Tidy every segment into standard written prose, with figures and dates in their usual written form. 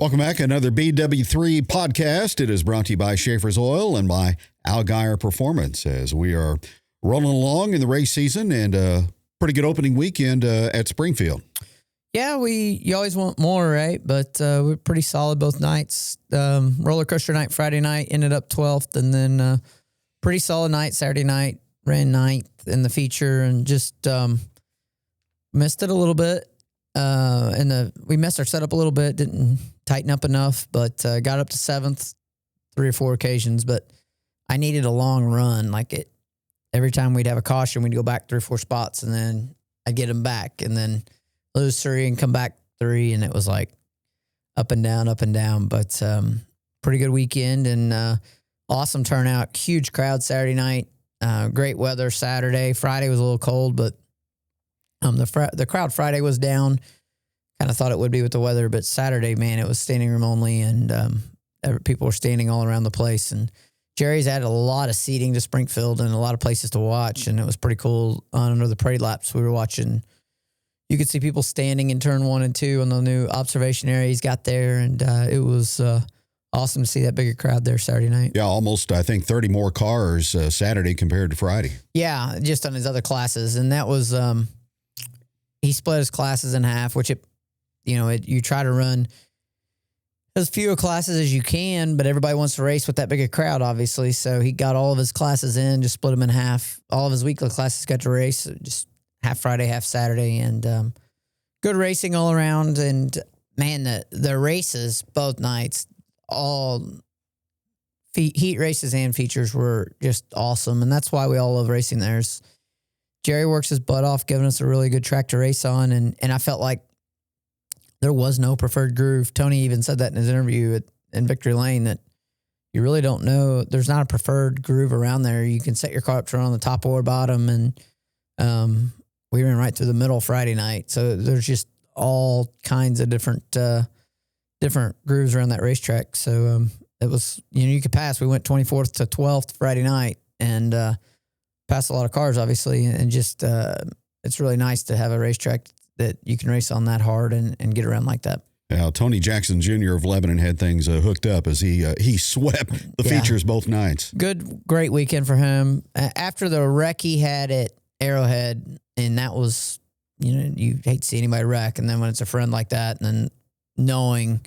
Welcome back. Another BW3 podcast. It is brought to you by Schaefer's Oil and by Algier Performance as we are rolling along in the race season and a pretty good opening weekend at Springfield. Yeah, you always want more, right? But we're pretty solid both nights. Roller coaster night Friday night ended up 12th, and then pretty solid night Saturday night, ran 9th in the feature, and just missed it a little bit. We messed our setup a little bit, didn't tighten up enough, but got up to 7th 3 or 4 occasions. But I needed a long run. Every time we'd have a caution, we'd go back 3 or 4 spots, and then I'd get them back, and then lose 3 and come back 3, and it was like up and down, up and down. But pretty good weekend and awesome turnout. Huge crowd Saturday night. Great weather Saturday. Friday was a little cold, but the crowd Friday was down. Kind of thought it would be with the weather, but Saturday, man, it was standing room only, and people were standing all around the place. And Jerry's added a lot of seating to Springfield and a lot of places to watch, and it was pretty cool. Under the parade laps we were watching, you could see people standing in turn 1 and 2 on the new observation area he's got there, and it was awesome to see that bigger crowd there Saturday night. Yeah, almost, I think, 30 more cars Saturday compared to Friday. Yeah, just on his other classes, and that was he split his classes in half, which you try to run as few classes as you can, but everybody wants to race with that bigger crowd, obviously. So he got all of his classes in, just split them in half. All of his weekly classes got to race, just half Friday, half Saturday, and good racing all around. And man, the races both nights, all heat races and features were just awesome, and that's why we all love racing there. Jerry works his butt off, giving us a really good track to race on, and I felt like there was no preferred groove. Tony even said that in his interview in Victory Lane, that you really don't know. There's not a preferred groove around there. You can set your car up to run on the top or bottom, and we ran right through the middle Friday night. So there's just all kinds of different grooves around that racetrack. So it was, you could pass. We went 24th to 12th Friday night and passed a lot of cars, obviously, and just it's really nice to have a racetrack that you can race on that hard and get around like that. Yeah, Tony Jackson Jr. of Lebanon had things hooked up as he swept the features both nights. Great weekend for him. After the wreck he had at Arrowhead, and that was, you hate to see anybody wreck, and then when it's a friend like that, and then knowing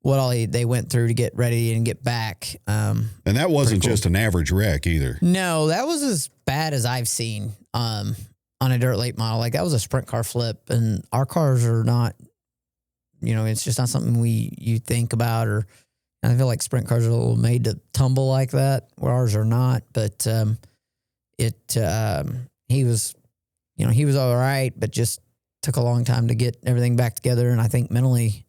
what all they went through to get ready and get back. And that wasn't just an average wreck either. No, that was as bad as I've seen on a dirt late model. Like, that was a sprint car flip, and our cars are not, it's just not something you think about, or I feel like sprint cars are a little made to tumble like that, where ours are not. But he was all right, but just took a long time to get everything back together. And I think mentally,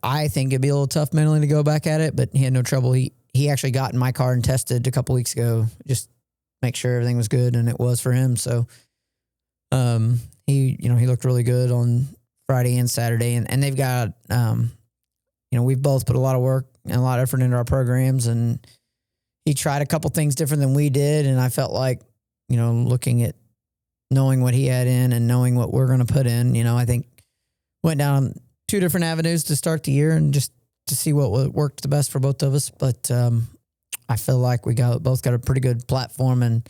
I think it'd be a little tough mentally to go back at it, but he had no trouble. He actually got in my car and tested a couple weeks ago, just make sure everything was good, and it was for him. So, he looked really good on Friday and Saturday, and they've got, we've both put a lot of work and a lot of effort into our programs, and he tried a couple things different than we did. And I felt like, looking at knowing what he had in and knowing what we're going to put in, I think went down 2 different avenues to start the year and just to see what worked the best for both of us. But, I feel like we both got a pretty good platform and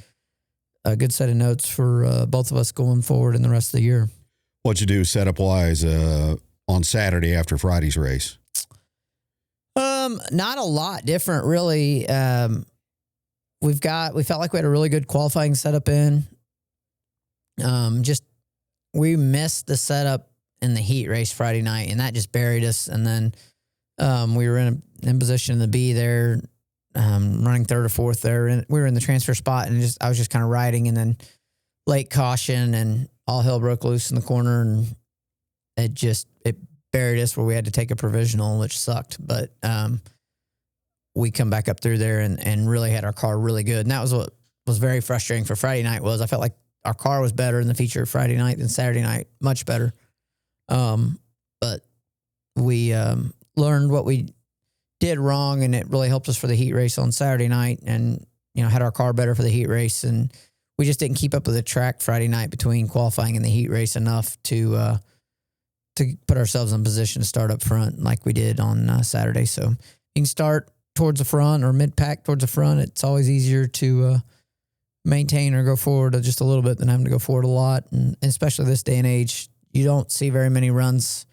a good set of notes for both of us going forward in the rest of the year. What'd you do setup-wise on Saturday after Friday's race? Not a lot different, really. We felt like we had a really good qualifying setup in. We missed the setup in the heat race Friday night, and that just buried us. And then we were in position in the B there, running 3rd or 4th there, and we were in the transfer spot, and I was just kind of riding, and then late caution, and all hell broke loose in the corner, and it buried us where we had to take a provisional, which sucked. But we come back up through there and really had our car really good, and that was what was very frustrating for Friday night. I felt like our car was better in the feature Friday night than Saturday night, much better. But we learned what we did wrong, and it really helped us for the heat race on Saturday night, and had our car better for the heat race, and we just didn't keep up with the track Friday night between qualifying and the heat race enough to to put ourselves in position to start up front like we did on Saturday. So you can start towards the front or mid-pack towards the front. It's always easier to maintain or go forward just a little bit than having to go forward a lot. And especially this day and age, you don't see very many runs.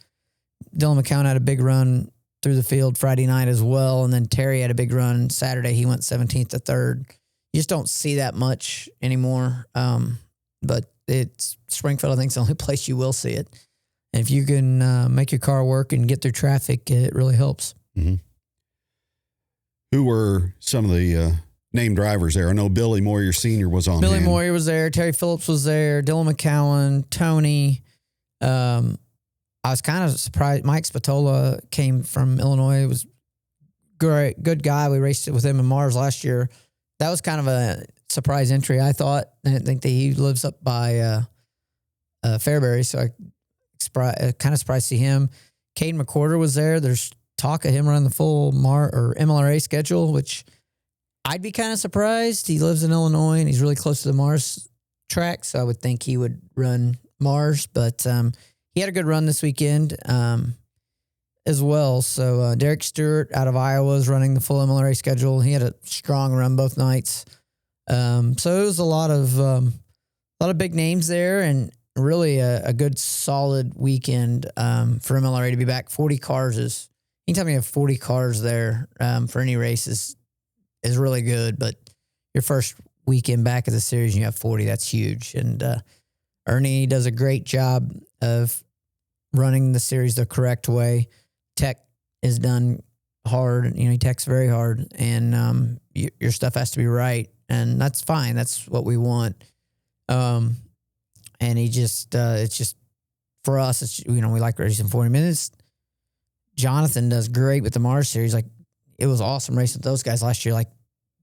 Dylan McCown had a big run through the field Friday night as well. And then Terry had a big run Saturday. He went 17th to 3rd. You just don't see that much anymore. But it's Springfield, I think, is the only place you will see it. And if you can make your car work and get through traffic, it really helps. Mm-hmm. Who were some of the named drivers there? I know Billy Moyer Sr. was on Billy hand. Moyer was there. Terry Phillips was there. Dylan McCowan, Tony. I was kind of surprised. Mike Spatola came from Illinois. He was great, good guy. We raced with him in Mars last year. That was kind of a surprise entry, I thought. I didn't think that he lives up by Fairbury, so I kind of surprised to see him. Caden McCorder was there. There's talk of him running the full MLRA schedule, which I'd be kind of surprised. He lives in Illinois, and he's really close to the Mars track, so I would think he would run Mars, but he had a good run this weekend as well. So Derek Stewart out of Iowa is running the full MLRA schedule. He had a strong run both nights. So it was a lot of big names there, and really a good solid weekend for MLRA to be back. 40 cars is anytime you have 40 cars there for any race is really good. But your first weekend back of the series, and you have 40. That's huge. And Ernie does a great job of running the series the correct way. Tech is done hard. He techs very hard, and your stuff has to be right, and that's fine. That's what we want. And he just, it's just for us. It's we like racing 40 minutes. Jonathan does great with the Mars series. Like it was awesome racing with those guys last year. Like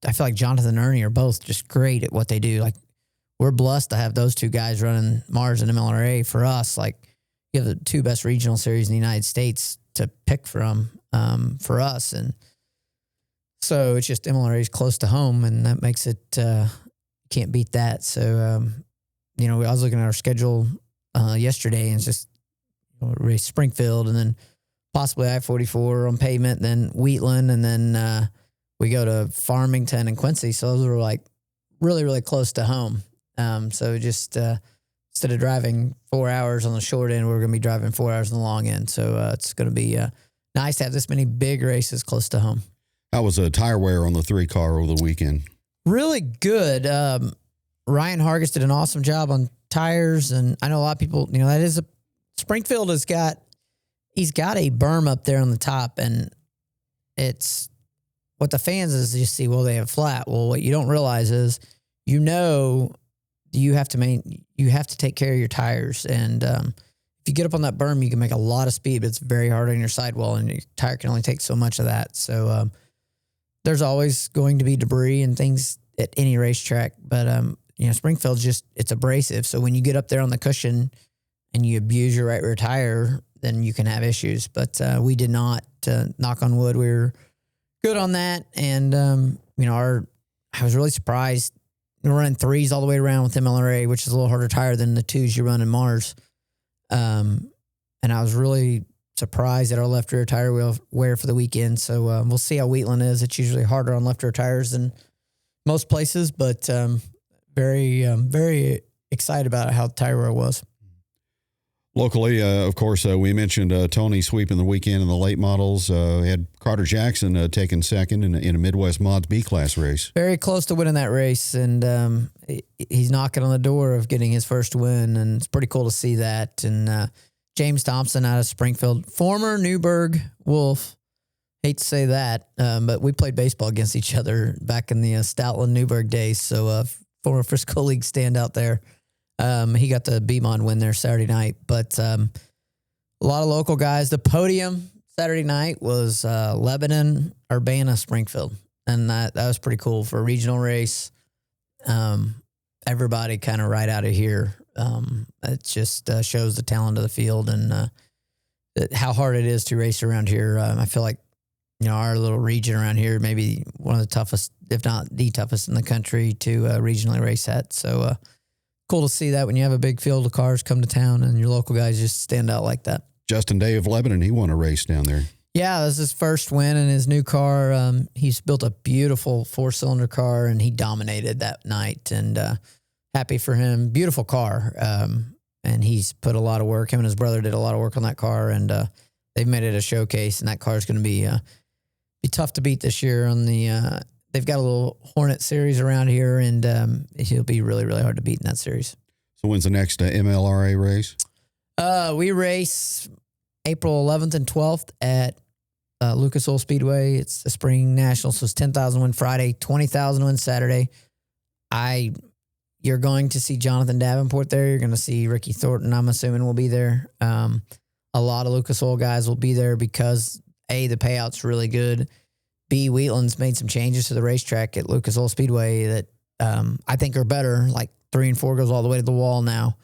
I feel like Jonathan and Ernie are both just great at what they do. Like we're blessed to have those two guys running Mars and MLRA for us. Like you have the two best regional series in the United States to pick from for us. And so it's just MLRA is close to home, and that makes it, can't beat that. So, I was looking at our schedule yesterday, and it's just race Springfield and then possibly I-44 on pavement, then Wheatland, and then we go to Farmington and Quincy. So those were like really, really close to home. So just instead of driving 4 hours on the short end, we're going to be driving 4 hours on the long end. So it's going to be nice to have this many big races close to home. How was a tire wear on the 3-car over the weekend? Really good. Ryan Hargis did an awesome job on tires, and I know a lot of people, that is Springfield he's got a berm up there on the top, and it's what the fans is you see, well, they have flat. Well, what you don't realize is, you have to take care of your tires. And if you get up on that berm, you can make a lot of speed, but it's very hard on your sidewall, and your tire can only take so much of that. So there's always going to be debris and things at any racetrack, but Springfield's it's abrasive. So when you get up there on the cushion and you abuse your right rear tire, then you can have issues. But we did not. Knock on wood, we were good on that. And I was really surprised. We're running 3s all the way around with MLRA, which is a little harder tire than the 2s you run in Mars. And I was really surprised at our left rear tire wear for the weekend. So we'll see how Wheatland is. It's usually harder on left rear tires than most places, but very, very excited about how the tire wear was. Locally, of course, we mentioned Tony sweeping the weekend in the late models. We had Carter Jackson taking second in a Midwest Mods B-Class race. Very close to winning that race, and he's knocking on the door of getting his first win, and it's pretty cool to see that. And James Thompson out of Springfield, former Newburgh Wolf. Hate to say that, but we played baseball against each other back in the Stoutland Newburgh days, so former Frisco League standout there. He got the BMON win there Saturday night, but a lot of local guys. The podium Saturday night was Lebanon, Urbana, Springfield, and that was pretty cool for a regional race. Everybody kind of right out of here. It just shows the talent of the field and how hard it is to race around here. I feel like our little region around here may be one of the toughest, if not the toughest in the country to regionally race at. So cool to see that when you have a big field of cars come to town and your local guys just stand out like that. Justin Day of Lebanon, he won a race down there. Yeah, this is his first win in his new car. He's built a beautiful 4-cylinder car, and he dominated that night. And happy for him. Beautiful car. And he's put a lot of work. Him and his brother did a lot of work on that car, and they've made it a showcase. And that car is going to be tough to beat this year. On the they've got a little Hornet series around here, and he'll be really, really hard to beat in that series. So when's the next MLRA race? We race April 11th and 12th at Lucas Oil Speedway. It's the Spring National, so it's 10,000 win Friday, 20,000 win Saturday. You're going to see Jonathan Davenport there. You're going to see Ricky Thornton, I'm assuming, will be there. A lot of Lucas Oil guys will be there because, A, the payout's really good. B, Wheatland's made some changes to the racetrack at Lucas Oil Speedway that I think are better. Like 3 and 4 goes all the way to the wall now.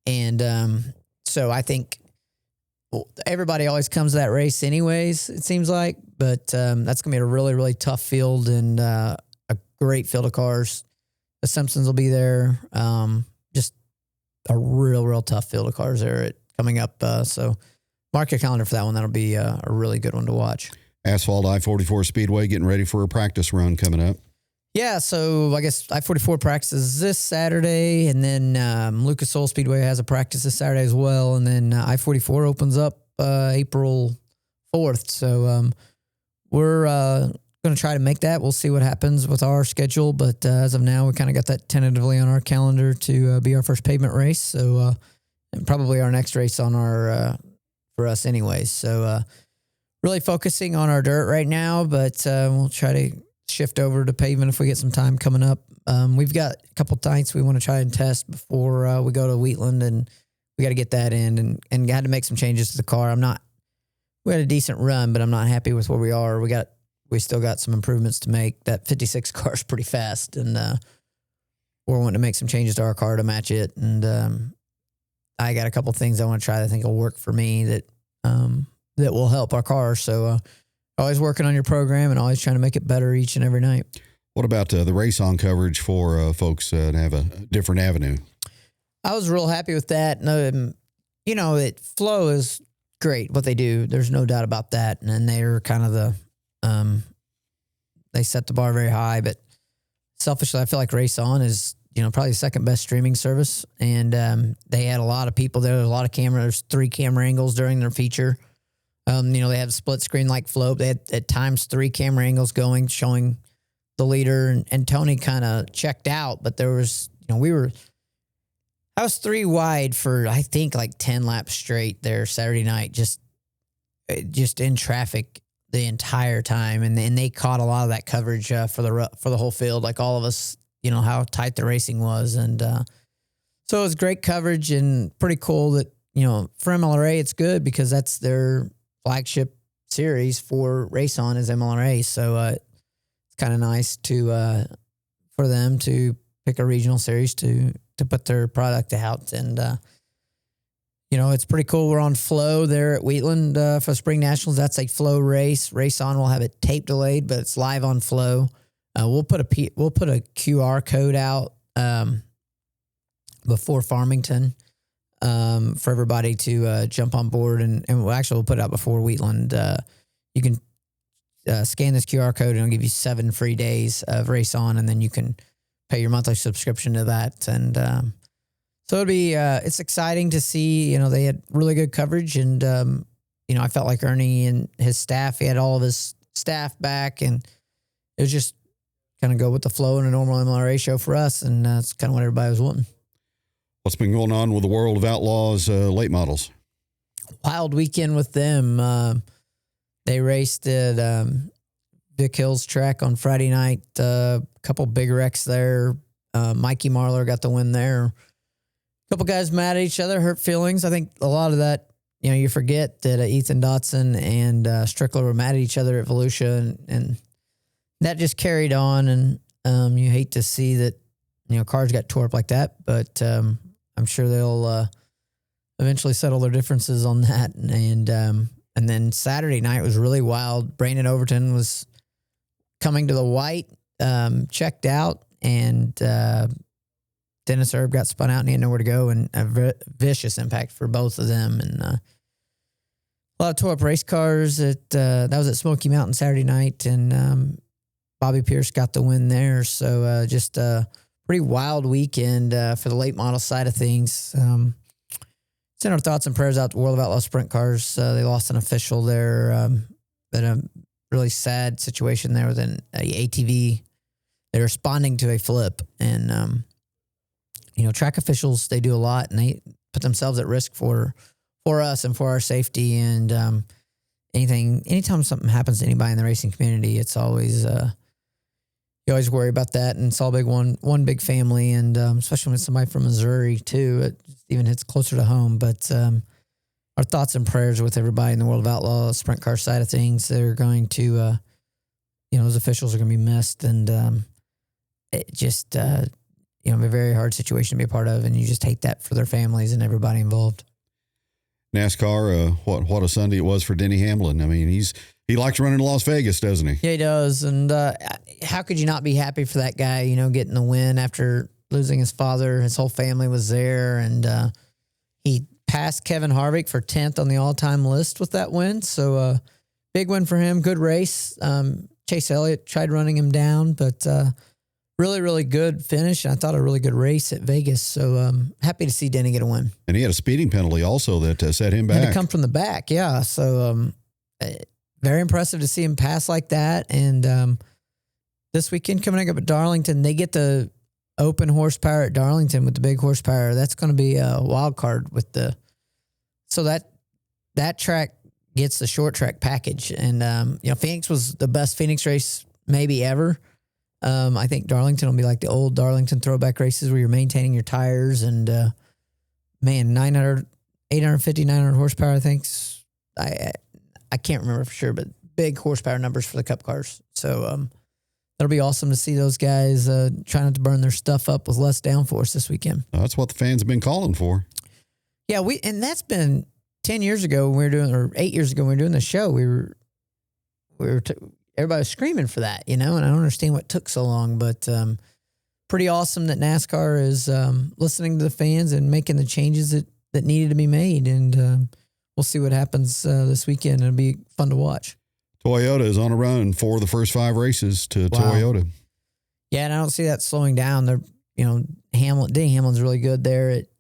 And so I think everybody always comes to that race anyways, it seems like. But that's going to be a really, really tough field and a great field of cars. The Simpsons will be there. Just a real, real tough field of cars there coming up. So mark your calendar for that one. That'll be a really good one to watch. Asphalt I-44 Speedway getting ready for a practice run coming up. Yeah, so I guess I-44 practices this Saturday, and then Lucas Oil Speedway has a practice this Saturday as well, and then I-44 opens up April 4th. So we're going to try to make that. We'll see what happens with our schedule, but as of now, we kind of got that tentatively on our calendar to be our first pavement race. So and probably our next race on our for us anyways. So really focusing on our dirt right now, but we'll try to shift over to pavement if we get some time coming up. We've got a couple nights we want to try and test before we go to Wheatland, and we got to get that in and had to make some changes to the car. We had a decent run, but I'm not happy with where we are. We still got some improvements to make. That 56 car is pretty fast, and we're wanting to make some changes to our car to match it. And I got a couple things I want to try that I think will work for me that will help our car. So always working on your program and always trying to make it better each and every night. What about the race on coverage for folks to have a different avenue? I was real happy with that. Flow is great what they do. There's no doubt about that. And they're kind of they set the bar very high, but selfishly, I feel like Race On is, probably the second best streaming service. And they had a lot of people there. There's a lot of cameras, 3 camera angles during their feature. They have a split screen like Float. They had at times 3 camera angles going, showing the leader, and Tony kind of checked out, but there was, I was 3 wide for, I think, like 10 laps straight there Saturday night, just in traffic the entire time. And they caught a lot of that coverage for the whole field, like all of us, how tight the racing was. And so it was great coverage and pretty cool that, for MLRA, it's good because that's their flagship series for Race On is MLRA. So it's kind of nice for them to pick a regional series to put their product out. And, it's pretty cool. We're on Flow there at Wheatland for Spring Nationals. That's a Flow race. Race On will have it tape delayed, but it's live on Flow. We'll put a QR code out before Farmington for everybody to jump on board, and we'll put it out before Wheatland. You can scan this QR code and it'll give you 7 free days of Race On, and then you can pay your monthly subscription to that. And so it'll be it's exciting to see. They had really good coverage, and I felt like Ernie and his staff, he had all of his staff back, and it was just kind of go with the flow in a normal MLRA show for us, and that's kind of what everybody was wanting. What's been going on with the World of Outlaws late models? Wild weekend with them. They raced at Vic Hill's track on Friday night. A couple big wrecks there. Mikey Marlar got the win there. A couple guys mad at each other, hurt feelings. I think a lot of that, you forget that Ethan Dotson and Strickler were mad at each other at Volusia, and that just carried on. And you hate to see that, cars got tore up like that, but I'm sure they'll eventually settle their differences on that. And then Saturday night was really wild. Brandon Overton was coming to the white, checked out, and Dennis Erb got spun out and he had nowhere to go, and a vicious impact for both of them. And a lot of tore up race cars. That was at Smoky Mountain Saturday night, and Bobby Pierce got the win there. So just a pretty wild weekend for the late model side of things. Send our thoughts and prayers out to World of Outlaw Sprint Cars. They lost an official there. But a really sad situation there with an ATV. They're responding to a flip, and track officials, they do a lot, and they put themselves at risk for us and for our safety. And anytime something happens to anybody in the racing community, it's always you always worry about that. And it's all one big family, and especially when it's somebody from Missouri too, it even hits closer to home. But our thoughts and prayers with everybody in the World of Outlaw sprint car side of things. They're going to, those officials are going to be missed, and it just, a very hard situation to be a part of, and you just hate that for their families and everybody involved. NASCAR, what a Sunday it was for Denny Hamlin. I mean, he likes running to Las Vegas, doesn't he? Yeah, he does. And how could you not be happy for that guy, getting the win after losing his father? His whole family was there, and he passed Kevin Harvick for 10th on the all-time list with that win. So big win for him. Good race. Chase Elliott tried running him down, but really, really good finish. And I thought a really good race at Vegas. So happy to see Denny get a win. And he had a speeding penalty also that set him back. Had to come from the back, yeah. So very impressive to see him pass like that. And this weekend coming up at Darlington, they get the open horsepower at Darlington with the big horsepower. That's going to be a wild card with so that track gets the short track package. And, Phoenix was the best Phoenix race maybe ever. I think Darlington will be like the old Darlington throwback races where you're maintaining your tires, and 850, 900 horsepower, I think. I can't remember for sure, but big horsepower numbers for the Cup cars. So that'll be awesome to see those guys trying not to burn their stuff up with less downforce this weekend. That's what the fans have been calling for. Yeah, and that's been 10 years ago when we were doing, or 8 years ago when we were doing the show. Everybody was screaming for that, and I don't understand what took so long, but pretty awesome that NASCAR is listening to the fans and making the changes that needed to be made. And we'll see what happens this weekend. It'll be fun to watch. Toyota is on a run for the first 5 races to Toyota. Yeah, and I don't see that slowing down. They're, Denny Hamlin's really good there at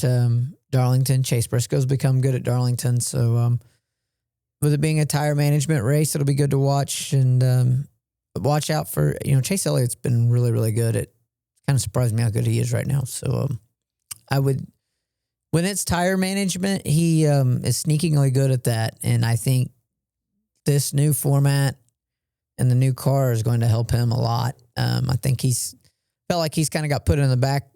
Darlington. Chase Briscoe's become good at Darlington. So with it being a tire management race, it'll be good to watch. And watch out for, Chase Elliott's been really, really good. It kind of surprised me how good he is right now. So when it's tire management, he is sneakingly good at that. And I think this new format and the new car is going to help him a lot. I think felt like he's kind of got put in the back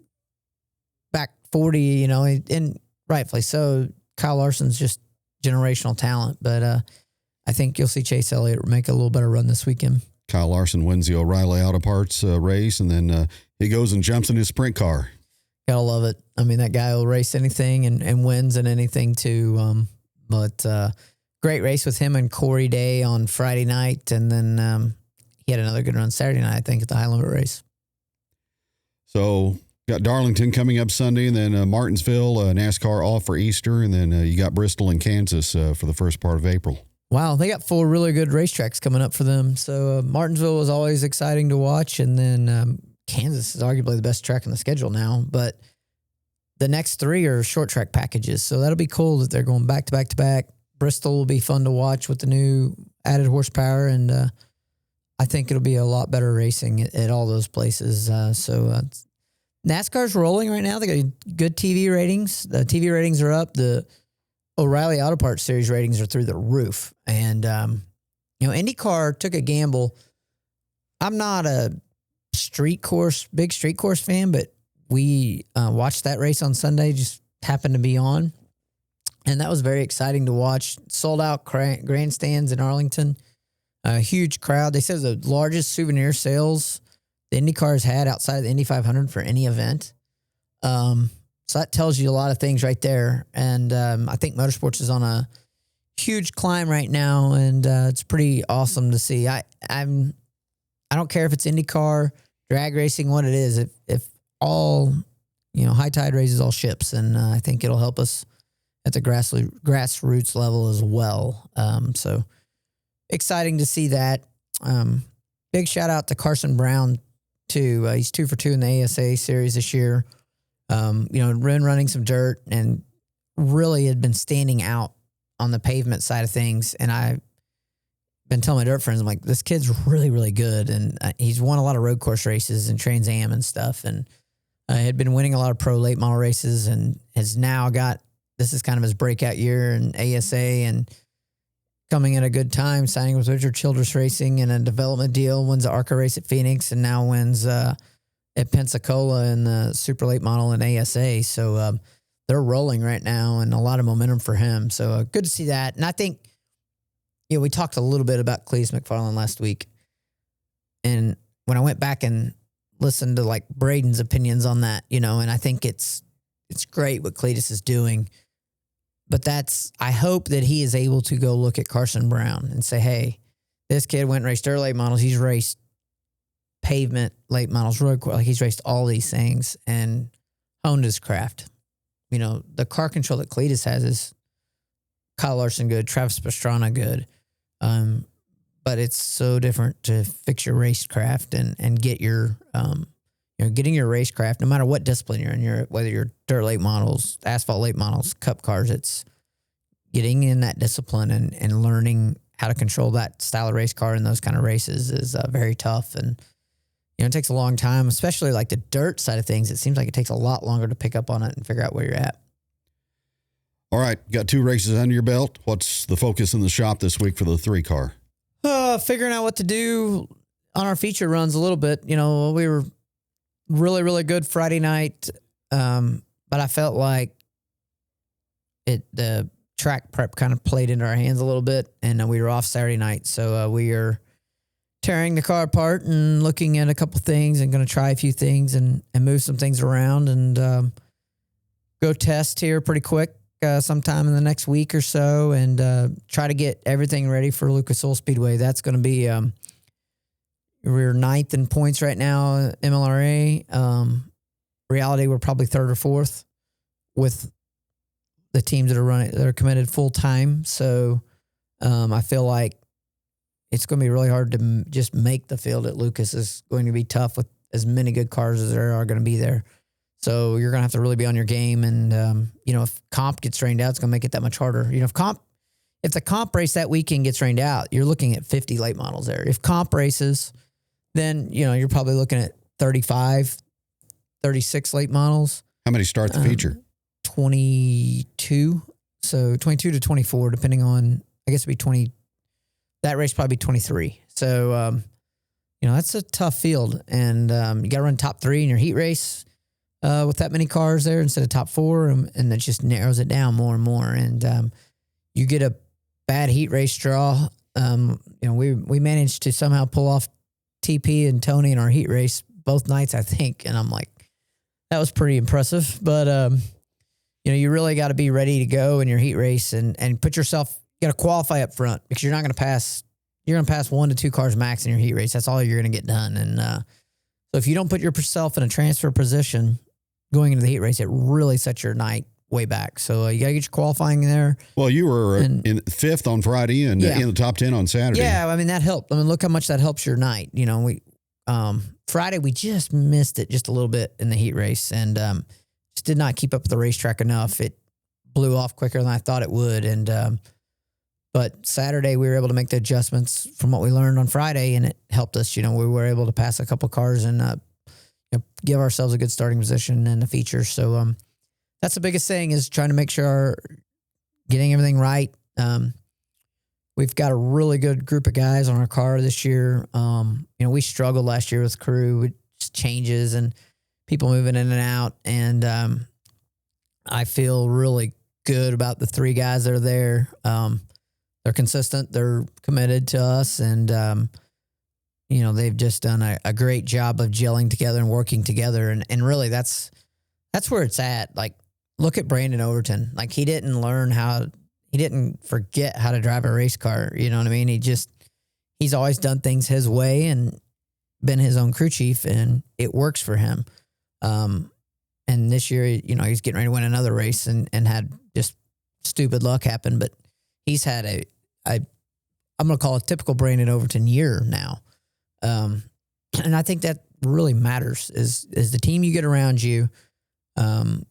40, and rightfully so. Kyle Larson's just generational talent, but I think you'll see Chase Elliott make a little better run this weekend. Kyle Larson wins the O'Reilly Auto Parts race, and then he goes and jumps in his sprint car. Gotta love it. I mean, that guy will race anything and wins in anything too. But great race with him and Corey Day on Friday night, and then he had another good run Saturday night, I think, at the High Limit race. So got Darlington coming up Sunday, and then Martinsville, NASCAR off for Easter, and then you got Bristol and Kansas for the first part of April. Wow, they got 4 really good racetracks coming up for them. So Martinsville was always exciting to watch, and then Kansas is arguably the best track in the schedule now. But the next 3 are short track packages, so that'll be cool that they're going back to back to back. Bristol will be fun to watch with the new added horsepower, and I think it'll be a lot better racing at all those places. NASCAR's rolling right now. They got good TV ratings. The TV ratings are up. The O'Reilly Auto Parts Series ratings are through the roof. And, IndyCar took a gamble. I'm not a big street course fan, but we watched that race on Sunday, just happened to be on. And that was very exciting to watch. Sold out grandstands in Arlington. A huge crowd. They said the largest souvenir sales the IndyCar has had outside of the Indy 500 for any event. So that tells you a lot of things right there. And I think motorsports is on a huge climb right now, and it's pretty awesome to see. I don't care if it's IndyCar, drag racing, what it is. If all, high tide raises all ships, and I think it'll help us at the grassroots level as well. So exciting to see that. Big shout out to Carson Brown too. He's 2 for 2 in the ASA series this year. Running some dirt and really had been standing out on the pavement side of things. And I've been telling my dirt friends, I'm like, this kid's really, really good. And he's won a lot of road course races and Trans Am and stuff. And had been winning a lot of pro late model races and has now this is kind of his breakout year in ASA and coming at a good time, signing with Richard Childress Racing in a development deal, wins the ARCA race at Phoenix and now wins at Pensacola in the super late model in ASA. So they're rolling right now and a lot of momentum for him. So good to see that. And I think, we talked a little bit about Cletus McFarland last week. And when I went back and listened to like Braden's opinions on that, and I think it's great what Cletus is doing. But I hope that he is able to go look at Carson Brown and say, hey, this kid went and raced dirt late models. He's raced pavement late models, road course. Like he's raced all these things and honed his craft. The car control that Cletus has is Kyle Larson good, Travis Pastrana good. But it's so different to fix your racecraft and get your, getting your racecraft, no matter what discipline you're in, whether you're dirt late models, asphalt late models, cup cars, it's getting in that discipline and learning how to control that style of race car in those kind of races is very tough. And, it takes a long time, especially like the dirt side of things. It seems like it takes a lot longer to pick up on it and figure out where you're at. All right. Got 2 races under your belt. What's the focus in the shop this week for the 3 car? Figuring out what to do on our feature runs a little bit. We were really, really good Friday night. But I felt like the track prep kind of played into our hands a little bit and we were off Saturday night. So we are tearing the car apart and looking at a couple things and going to try a few things and move some things around and go test here pretty quick sometime in the next week or so and try to get everything ready for Lucas Oil Speedway. That's going to be we're 9th in points right now, MLRA. Reality, we're probably 3rd or 4th with the teams that are committed full time. So I feel like it's going to be really hard to just make the field at Lucas. Is going to be tough with as many good cars as there are going to be there. So you're going to have to really be on your game. And, if comp gets rained out, it's going to make it that much harder. If the comp race that weekend gets rained out, you're looking at 50 late models there. If comp races, then, you're probably looking at 35, 36 late models. How many start the feature? 22. So 22 to 24, depending on, I guess it'd be 20. That race probably be 23. So, that's a tough field. And you got to run top 3 in your heat race with that many cars there instead of top 4. And that just narrows it down more and more. And you get a bad heat race draw. We managed to somehow pull off TP and Tony in our heat race both nights, I think. And I'm like, that was pretty impressive. But, you really got to be ready to go in your heat race and put yourself, you got to qualify up front because you're not going to pass. You're going to pass 1 to 2 cars max in your heat race. That's all you're going to get done. And so if you don't put yourself in a transfer position going into the heat race, it really sets your night way back. So you got to get your qualifying there. Well, you were in 5th on Friday and in the top 10 on Saturday. Yeah, I mean, that helped. I mean, look how much that helps your night. Friday, we just missed it just a little bit in the heat race and just did not keep up with the racetrack enough. It blew off quicker than I thought it would. And but Saturday, we were able to make the adjustments from what we learned on Friday, and it helped us. We were able to pass a couple cars and give ourselves a good starting position in the features. So that's the biggest thing is trying to make sure getting everything right. We've got a really good group of guys on our car this year. We struggled last year with crew, with changes and people moving in and out. And I feel really good about the 3 guys that are there. They're consistent. They're committed to us. And, they've just done a great job of gelling together and working together. And really that's where it's at. Like, look at Brandon Overton. Like, he didn't forget how to drive a race car. You know what I mean? He's always done things his way and been his own crew chief, and it works for him. And this year, he's getting ready to win another race and had just stupid luck happened, but he's had I'm going to call it typical Brandon Overton year now. And I think that really matters is the team you get around you.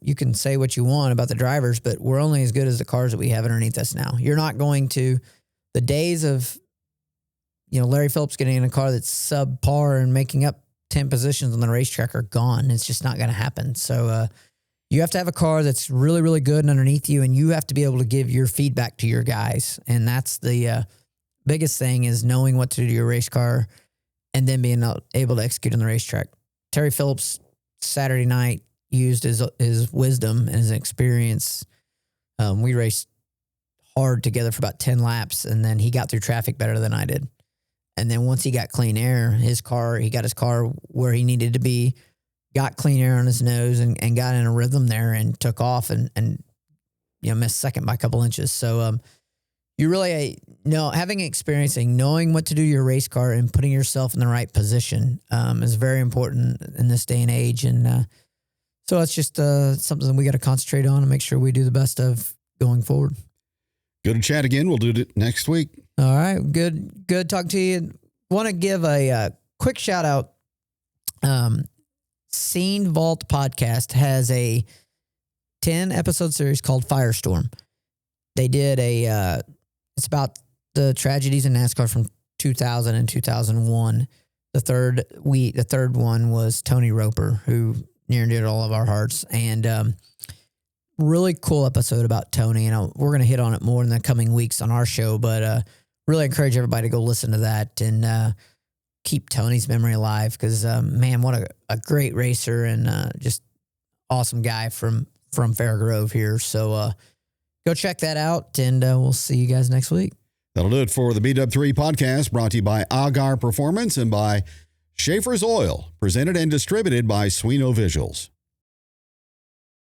You can say what you want about the drivers, but we're only as good as the cars that we have underneath us now. You're not going to, the days of, Larry Phillips getting in a car that's subpar and making up 10 positions on the racetrack are gone. It's just not going to happen. So, you have to have a car that's really, really good and underneath you, and you have to be able to give your feedback to your guys. And that's the biggest thing is knowing what to do to your race car and then being able to execute on the racetrack. Terry Phillips Saturday night used his wisdom and his experience. We raced hard together for about 10 laps, and then he got through traffic better than I did. And then once he got clean air, he got his car where he needed to be, got clean air on his nose and got in a rhythm there and took off and missed second by a couple inches. So you really having experience and knowing what to do to your race car and putting yourself in the right position is very important in this day and age. And so it's just something that we got to concentrate on and make sure we do the best of going forward. Good to chat again. We'll do it next week. All right. Good talking to you. Want to give a quick shout out. Scene Vault podcast has a 10 episode series called Firestorm. They did it's about the tragedies in NASCAR from 2000 and 2001. The third one was Tony Roper, who near and dear to all of our hearts, and really cool episode about Tony. And we're going to hit on it more in the coming weeks on our show, but really encourage everybody to go listen to that and keep Tony's memory alive because, man, what a great racer and just awesome guy from Fair Grove here. So go check that out, and we'll see you guys next week. That'll do it for the BW3 podcast, brought to you by Algar Performance and by Schaefer's Oil, presented and distributed by Suino Visuals.